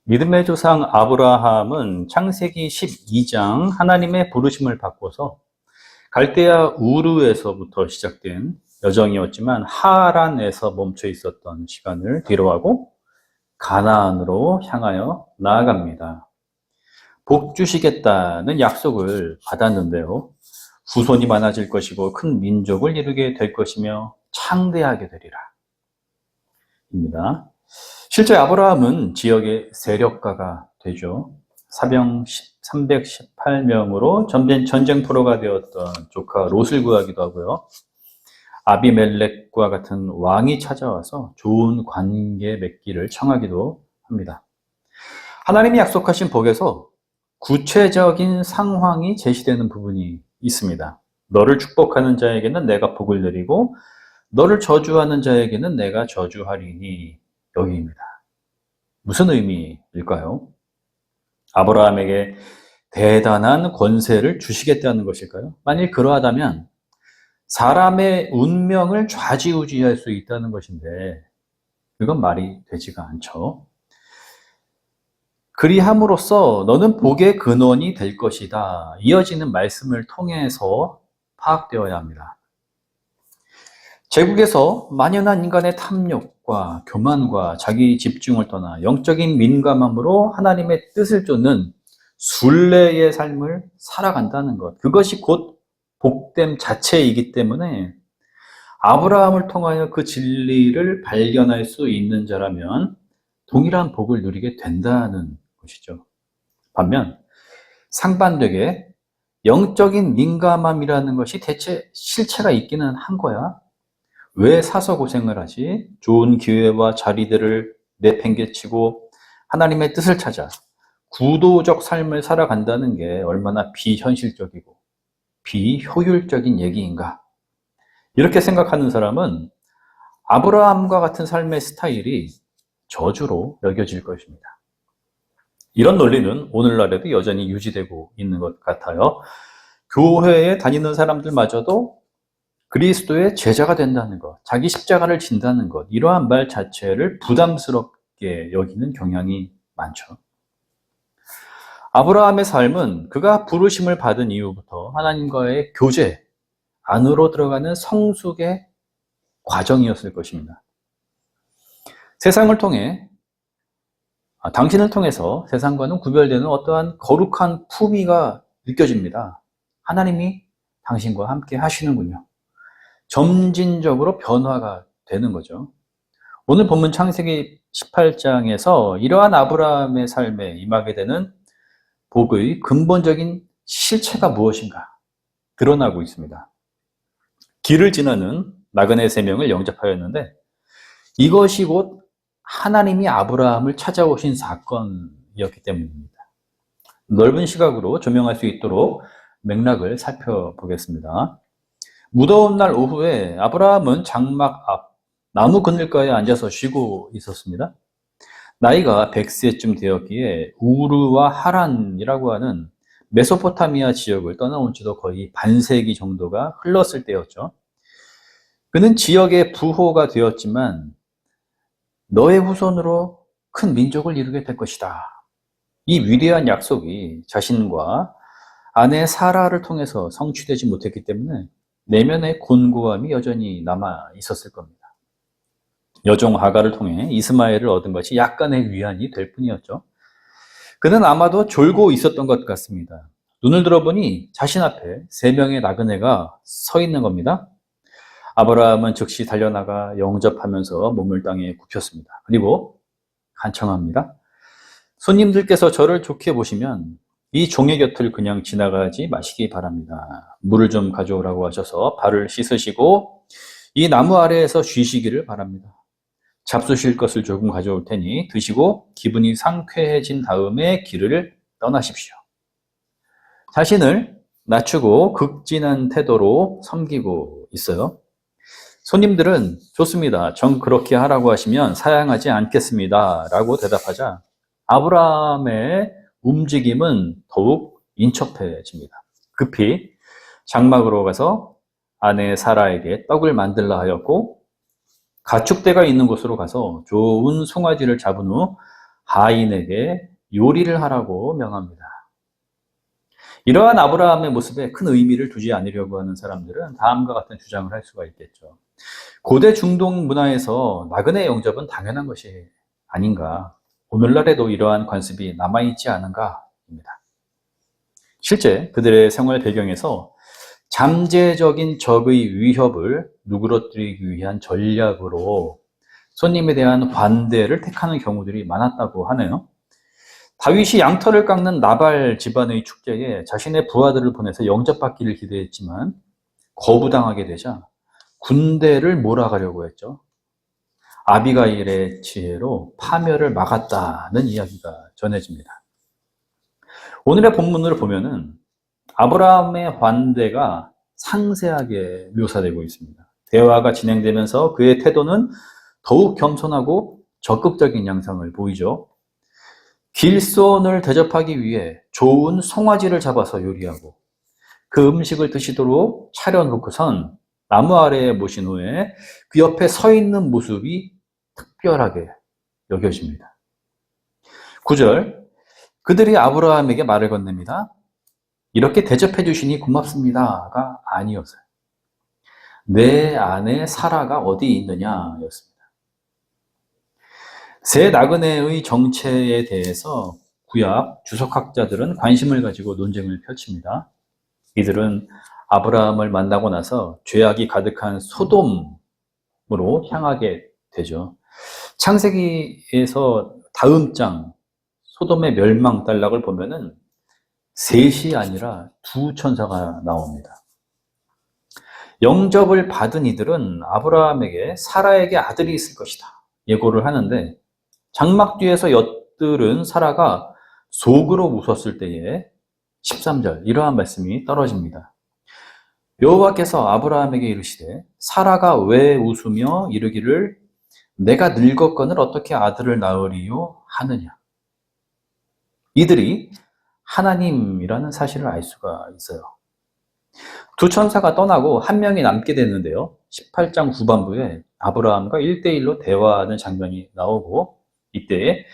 믿음의 조상 아브라함은 창세기 12장 하나님의 부르심을 받고서 갈대아 우르에서부터 시작된 여정이었지만 하란에서 멈춰 있었던 시간을 뒤로하고 가나안으로 향하여 나아갑니다. 복 주시겠다는 약속을 받았는데요. 후손이 많아질 것이고 큰 민족을 이루게 될 것이며 창대하게 되리라. 입니다. 실제 아브라함은 지역의 세력가가 되죠. 사병 318명으로 전쟁포로가 되었던 조카 롯을 구하기도 하고요. 아비멜렉과 같은 왕이 찾아와서 좋은 관계 맺기를 청하기도 합니다. 하나님이 약속하신 복에서 구체적인 상황이 제시되는 부분이 있습니다. 너를 축복하는 자에게는 내가 복을 내리고 너를 저주하는 자에게는 내가 저주하리니, 여기입니다. 무슨 의미일까요? 아브라함에게 대단한 권세를 주시겠다는 것일까요? 만일 그러하다면 사람의 운명을 좌지우지할 수 있다는 것인데 그건 말이 되지가 않죠. 그리함으로써 너는 복의 근원이 될 것이다. 이어지는 말씀을 통해서 파악되어야 합니다. 제국에서 만연한 인간의 탐욕과 교만과 자기 집중을 떠나 영적인 민감함으로 하나님의 뜻을 쫓는 순례의 삶을 살아간다는 것, 그것이 곧 복됨 자체이기 때문에 아브라함을 통하여 그 진리를 발견할 수 있는 자라면 동일한 복을 누리게 된다는 것이죠. 반면 상반되게 영적인 민감함이라는 것이 대체 실체가 있기는 한 거야. 왜 사서 고생을 하지? 좋은 기회와 자리들을 내팽개치고 하나님의 뜻을 찾아 구도적 삶을 살아간다는 게 얼마나 비현실적이고 비효율적인 얘기인가? 이렇게 생각하는 사람은 아브라함과 같은 삶의 스타일이 저주로 여겨질 것입니다. 이런 논리는 오늘날에도 여전히 유지되고 있는 것 같아요. 교회에 다니는 사람들마저도 그리스도의 제자가 된다는 것, 자기 십자가를 진다는 것, 이러한 말 자체를 부담스럽게 여기는 경향이 많죠. 아브라함의 삶은 그가 부르심을 받은 이후부터 하나님과의 교제 안으로 들어가는 성숙의 과정이었을 것입니다. 세상을 통해, 당신을 통해서 세상과는 구별되는 어떠한 거룩한 품위가 느껴집니다. 하나님이 당신과 함께 하시는군요. 점진적으로 변화가 되는 거죠. 오늘 본문 창세기 18장에서 이러한 아브라함의 삶에 임하게 되는 복의 근본적인 실체가 무엇인가 드러나고 있습니다. 길을 지나는 나그네 3명을 영접하였는데 이것이 곧 하나님이 아브라함을 찾아오신 사건이었기 때문입니다. 넓은 시각으로 조명할 수 있도록 맥락을 살펴보겠습니다. 무더운 날 오후에 아브라함은 장막 앞 나무 그늘가에 앉아서 쉬고 있었습니다. 나이가 100세쯤 되었기에 우르와 하란이라고 하는 메소포타미아 지역을 떠나온 지도 거의 반세기 정도가 흘렀을 때였죠. 그는 지역의 부호가 되었지만 너의 후손으로 큰 민족을 이루게 될 것이다. 이 위대한 약속이 자신과 아내 사라를 통해서 성취되지 못했기 때문에 내면의 곤고함이 여전히 남아 있었을 겁니다. 여종 하가를 통해 이스마엘을 얻은 것이 약간의 위안이 될 뿐이었죠. 그는 아마도 졸고 있었던 것 같습니다. 눈을 들어보니 자신 앞에 3명의 나그네가 서 있는 겁니다. 아브라함은 즉시 달려나가 영접하면서 몸을 땅에 굽혔습니다. 그리고 간청합니다. 손님들께서 저를 좋게 보시면 이 종의 곁을 그냥 지나가지 마시기 바랍니다. 물을 좀 가져오라고 하셔서 발을 씻으시고 이 나무 아래에서 쉬시기를 바랍니다. 잡수실 것을 조금 가져올 테니 드시고 기분이 상쾌해진 다음에 길을 떠나십시오. 자신을 낮추고 극진한 태도로 섬기고 있어요. 손님들은 좋습니다. 전 그렇게 하라고 하시면 사양하지 않겠습니다. 라고 대답하자 아브라함의 움직임은 더욱 인첩해집니다. 급히 장막으로 가서 아내 사라에게 떡을 만들라 하였고 가축대가 있는 곳으로 가서 좋은 송아지를 잡은 후 하인에게 요리를 하라고 명합니다. 이러한 아브라함의 모습에 큰 의미를 두지 않으려고 하는 사람들은 다음과 같은 주장을 할 수가 있겠죠. 고대 중동 문화에서 나그네 영접은 당연한 것이 아닌가. 오늘날에도 이러한 관습이 남아있지 않은가입니다. 실제 그들의 생활 배경에서 잠재적인 적의 위협을 누그러뜨리기 위한 전략으로 손님에 대한 관대를 택하는 경우들이 많았다고 하네요. 다윗이 양털을 깎는 나발 집안의 축제에 자신의 부하들을 보내서 영접받기를 기대했지만 거부당하게 되자 군대를 몰아가려고 했죠. 아비가일의 지혜로 파멸을 막았다는 이야기가 전해집니다. 오늘의 본문을 보면은 아브라함의 관대가 상세하게 묘사되고 있습니다. 대화가 진행되면서 그의 태도는 더욱 겸손하고 적극적인 양상을 보이죠. 길손을 대접하기 위해 좋은 송아지를 잡아서 요리하고 그 음식을 드시도록 차려놓고선 나무 아래에 모신 후에 그 옆에 서 있는 모습이 특별하게 여겨집니다. 9절, 그들이 아브라함에게 말을 건넵니다. 이렇게 대접해 주시니 고맙습니다가 아니었어요. 내 아내 사라가 어디 있느냐였습니다. 새 나그네의 정체에 대해서 구약 주석학자들은 관심을 가지고 논쟁을 펼칩니다. 이들은 아브라함을 만나고 나서 죄악이 가득한 소돔으로 향하게 되죠. 창세기에서 다음 장 소돔의 멸망 단락을 보면은 셋이 아니라 두 천사가 나옵니다. 영접을 받은 이들은 아브라함에게 사라에게 아들이 있을 것이다 예고를 하는데 장막 뒤에서 엿들은 사라가 속으로 웃었을 때에 13절 이러한 말씀이 떨어집니다. 여호와께서 아브라함에게 이르시되 사라가 왜 웃으며 이르기를 내가 늙었거늘 어떻게 아들을 낳으리요 하느냐. 이들이 하나님이라는 사실을 알 수가 있어요. 두 천사가 떠나고 한 명이 남게 되는데요. 18장 후반부에 아브라함과 1대1로 대화하는 장면이 나오고 이때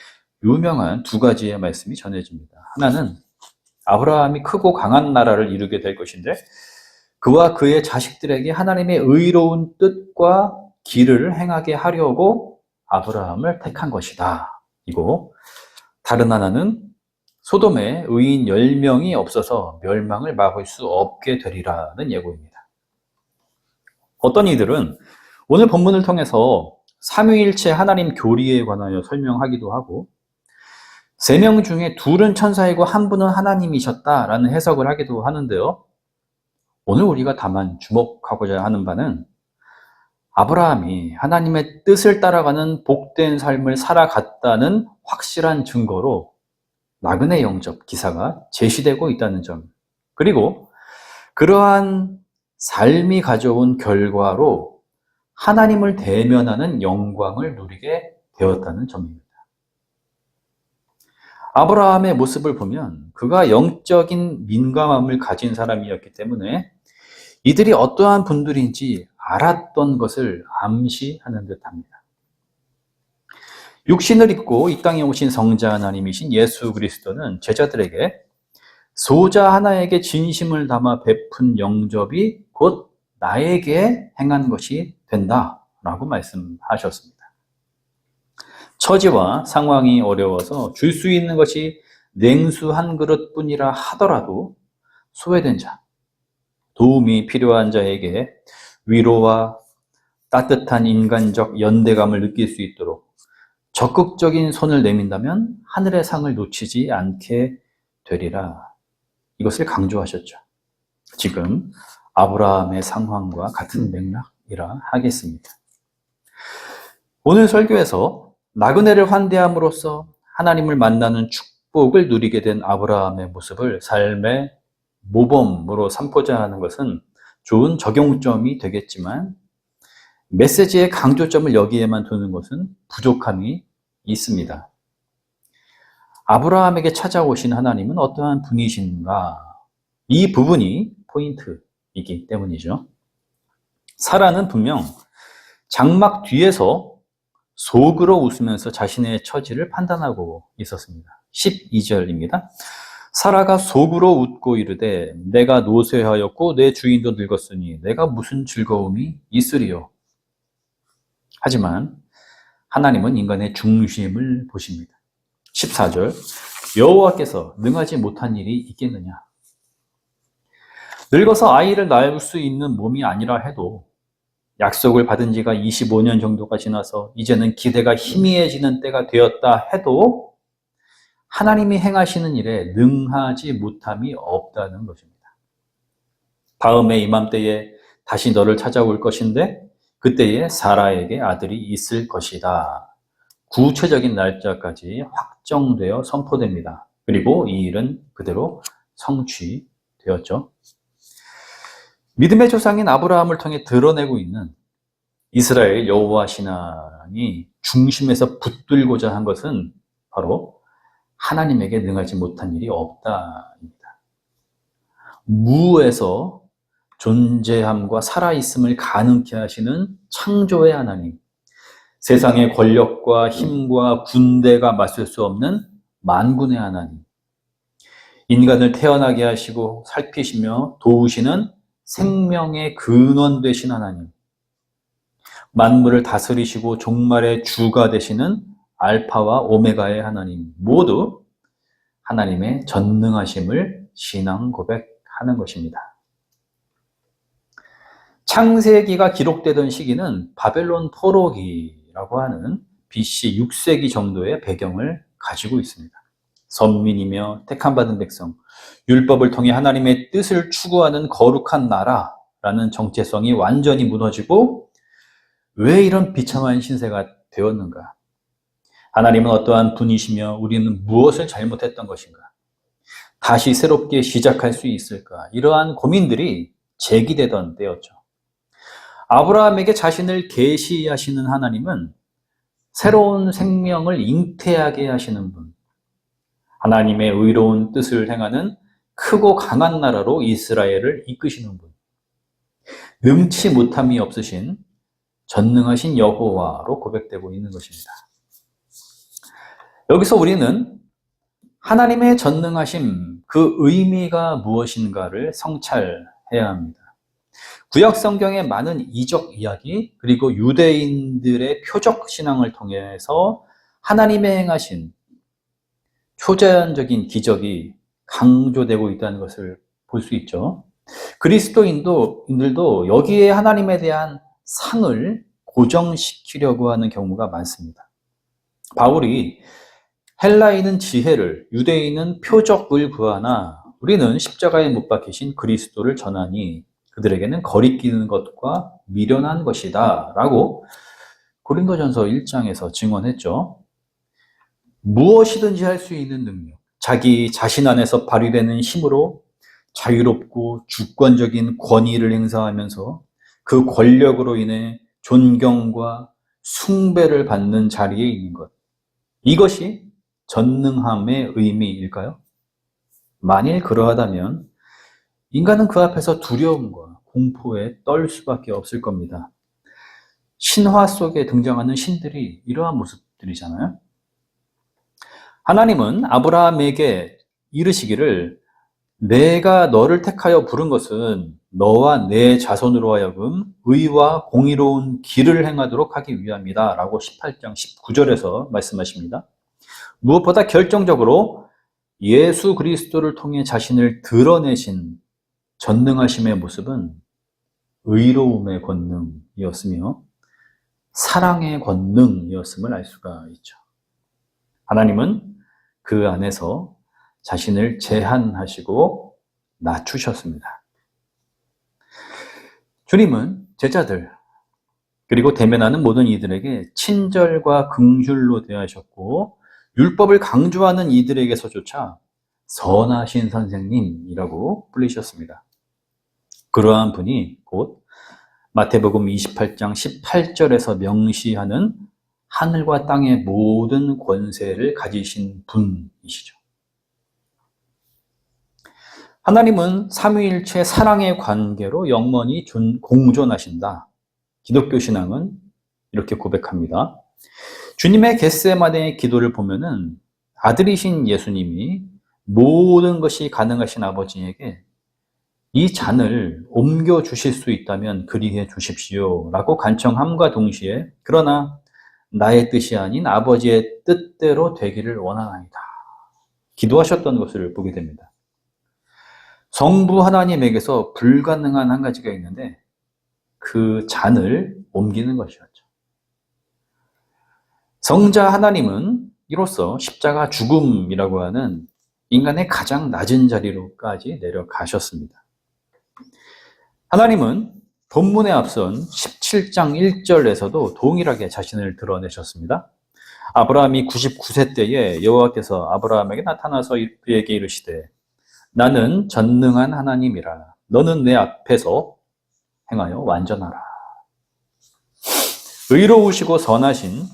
유명한 두 가지의 말씀이 전해집니다. 하나는 아브라함이 크고 강한 나라를 이루게 될 것인데 그와 그의 자식들에게 하나님의 의로운 뜻과 길을 행하게 하려고 아브라함을 택한 것이다. 이고 다른 하나는 소돔에 의인 10명이 없어서 멸망을 막을 수 없게 되리라는 예고입니다. 어떤 이들은 오늘 본문을 통해서 삼위일체 하나님 교리에 관하여 설명하기도 하고 3명 중에 둘은 천사이고 한 분은 하나님이셨다라는 해석을 하기도 하는데요. 오늘 우리가 다만 주목하고자 하는 바는 아브라함이 하나님의 뜻을 따라가는 복된 삶을 살아갔다는 확실한 증거로 나그네 영접 기사가 제시되고 있다는 점, 그리고 그러한 삶이 가져온 결과로 하나님을 대면하는 영광을 누리게 되었다는 점입니다. 아브라함의 모습을 보면 그가 영적인 민감함을 가진 사람이었기 때문에 이들이 어떠한 분들인지 알았던 것을 암시하는 듯합니다. 육신을 입고 이 땅에 오신 성자 하나님이신 예수 그리스도는 제자들에게 소자 하나에게 진심을 담아 베푼 영접이 곧 나에게 행한 것이 된다라고 말씀하셨습니다. 처지와 상황이 어려워서 줄 수 있는 것이 냉수 한 그릇뿐이라 하더라도 소외된 자, 도움이 필요한 자에게 위로와 따뜻한 인간적 연대감을 느낄 수 있도록 적극적인 손을 내민다면 하늘의 상을 놓치지 않게 되리라. 이것을 강조하셨죠. 지금 아브라함의 상황과 같은 맥락이라 하겠습니다. 오늘 설교에서 나그네를 환대함으로써 하나님을 만나는 축복을 누리게 된 아브라함의 모습을 삶의 모범으로 삼고자 하는 것은 좋은 적용점이 되겠지만 메시지의 강조점을 여기에만 두는 것은 부족함이 있습니다. 아브라함에게 찾아오신 하나님은 어떠한 분이신가? 이 부분이 포인트이기 때문이죠. 사라는 분명 장막 뒤에서 속으로 웃으면서 자신의 처지를 판단하고 있었습니다. 12절입니다. 사라가 속으로 웃고 이르되 내가 노쇠하였고 내 주인도 늙었으니 내가 무슨 즐거움이 있으리요. 하지만 하나님은 인간의 중심을 보십니다. 14절 여호와께서 능하지 못한 일이 있겠느냐. 늙어서 아이를 낳을 수 있는 몸이 아니라 해도 약속을 받은 지가 25년 정도가 지나서 이제는 기대가 희미해지는 때가 되었다 해도 하나님이 행하시는 일에 능하지 못함이 없다는 것입니다. 다음에 이맘때에 다시 너를 찾아올 것인데 그때에 사라에게 아들이 있을 것이다. 구체적인 날짜까지 확정되어 선포됩니다. 그리고 이 일은 그대로 성취되었죠. 믿음의 조상인 아브라함을 통해 드러내고 있는 이스라엘 여호와 신앙이 중심에서 붙들고자 한 것은 바로 하나님에게 능하지 못한 일이 없다입니다. 무에서 존재함과 살아있음을 가능케 하시는 창조의 하나님, 세상의 권력과 힘과 군대가 맞설 수 없는 만군의 하나님, 인간을 태어나게 하시고 살피시며 도우시는 생명의 근원 되신 하나님, 만물을 다스리시고 종말의 주가 되시는 알파와 오메가의 하나님, 모두 하나님의 전능하심을 신앙 고백하는 것입니다. 창세기가 기록되던 시기는 바벨론 포로기라고 하는 BC 6세기 정도의 배경을 가지고 있습니다. 선민이며 택함받은 백성, 율법을 통해 하나님의 뜻을 추구하는 거룩한 나라라는 정체성이 완전히 무너지고 왜 이런 비참한 신세가 되었는가? 하나님은 어떠한 분이시며 우리는 무엇을 잘못했던 것인가? 다시 새롭게 시작할 수 있을까? 이러한 고민들이 제기되던 때였죠. 아브라함에게 자신을 계시하시는 하나님은 새로운 생명을 잉태하게 하시는 분, 하나님의 의로운 뜻을 행하는 크고 강한 나라로 이스라엘을 이끄시는 분, 능치 못함이 없으신 전능하신 여호와로 고백되고 있는 것입니다. 여기서 우리는 하나님의 전능하심, 그 의미가 무엇인가를 성찰해야 합니다. 구약 성경의 많은 이적 이야기, 그리고 유대인들의 표적 신앙을 통해서 하나님의 행하신 초자연적인 기적이 강조되고 있다는 것을 볼 수 있죠. 그리스도인들도 여기에 하나님에 대한 상을 고정시키려고 하는 경우가 많습니다. 바울이 헬라인은 지혜를, 유대인은 표적을 구하나 우리는 십자가에 못 박히신 그리스도를 전하니 그들에게는 거리끼는 것과 미련한 것이다 라고 고린도전서 1장에서 증언했죠. 무엇이든지 할 수 있는 능력, 자기 자신 안에서 발휘되는 힘으로 자유롭고 주권적인 권위를 행사하면서 그 권력으로 인해 존경과 숭배를 받는 자리에 있는 것, 이것이 전능함의 의미일까요? 만일 그러하다면 인간은 그 앞에서 두려움과 공포에 떨 수밖에 없을 겁니다. 신화 속에 등장하는 신들이 이러한 모습들이잖아요. 하나님은 아브라함에게 이르시기를 내가 너를 택하여 부른 것은 너와 내 자손으로 하여금 의와 공의로운 길을 행하도록 하기 위함이다 라고 18장 19절에서 말씀하십니다. 무엇보다 결정적으로 예수 그리스도를 통해 자신을 드러내신 전능하심의 모습은 의로움의 권능이었으며 사랑의 권능이었음을 알 수가 있죠. 하나님은 그 안에서 자신을 제한하시고 낮추셨습니다. 주님은 제자들 그리고 대면하는 모든 이들에게 친절과 긍휼로 대하셨고 율법을 강조하는 이들에게서조차 선하신 선생님이라고 불리셨습니다. 그러한 분이 곧 마태복음 28장 18절에서 명시하는 하늘과 땅의 모든 권세를 가지신 분이시죠. 하나님은 삼위일체 사랑의 관계로 영원히 공존하신다. 기독교 신앙은 이렇게 고백합니다. 주님의 겟세마네의 기도를 보면은 아들이신 예수님이 모든 것이 가능하신 아버지에게 이 잔을 옮겨 주실 수 있다면 그리해 주십시오 라고 간청함과 동시에 그러나 나의 뜻이 아닌 아버지의 뜻대로 되기를 원하나이다 기도하셨던 것을 보게 됩니다. 성부 하나님에게서 불가능한 한 가지가 있는데 그 잔을 옮기는 것이었죠. 성자 하나님은 이로써 십자가 죽음이라고 하는 인간의 가장 낮은 자리로까지 내려가셨습니다. 하나님은 본문에 앞선 17장 1절에서도 동일하게 자신을 드러내셨습니다. 아브라함이 99세 때에 여호와께서 아브라함에게 나타나서 그에게 이르시되 나는 전능한 하나님이라 너는 내 앞에서 행하여 완전하라. 의로우시고 선하신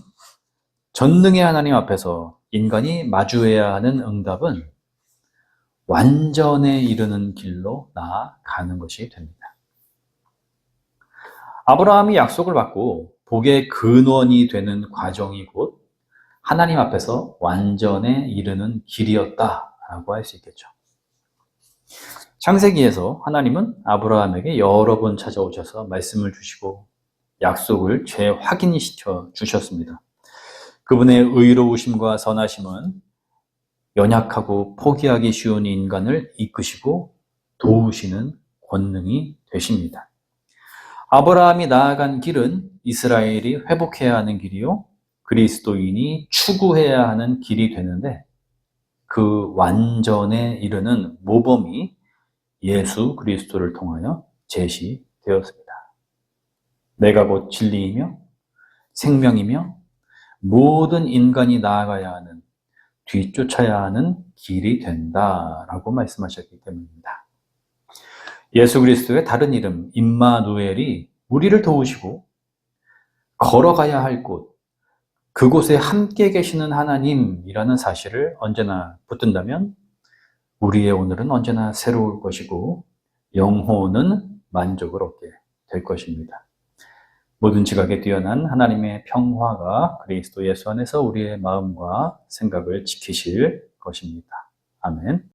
전능의 하나님 앞에서 인간이 마주해야 하는 응답은 완전에 이르는 길로 나아가는 것이 됩니다. 아브라함이 약속을 받고 복의 근원이 되는 과정이 곧 하나님 앞에서 완전에 이르는 길이었다라고 할 수 있겠죠. 창세기에서 하나님은 아브라함에게 여러 번 찾아오셔서 말씀을 주시고 약속을 재확인시켜 주셨습니다. 그분의 의로우심과 선하심은 연약하고 포기하기 쉬운 인간을 이끄시고 도우시는 권능이 되십니다. 아브라함이 나아간 길은 이스라엘이 회복해야 하는 길이요 그리스도인이 추구해야 하는 길이 되는데 그 완전에 이르는 모범이 예수 그리스도를 통하여 제시되었습니다. 내가 곧 진리이며 생명이며 모든 인간이 나아가야 하는 뒤쫓아야 하는 길이 된다라고 말씀하셨기 때문입니다. 예수 그리스도의 다른 이름 임마누엘이 우리를 도우시고 걸어가야 할 곳, 그곳에 함께 계시는 하나님이라는 사실을 언제나 붙든다면 우리의 오늘은 언제나 새로울 것이고 영혼은 만족을 얻게 될 것입니다. 모든 지각에 뛰어난 하나님의 평화가 그리스도 예수 안에서 우리의 마음과 생각을 지키실 것입니다. 아멘.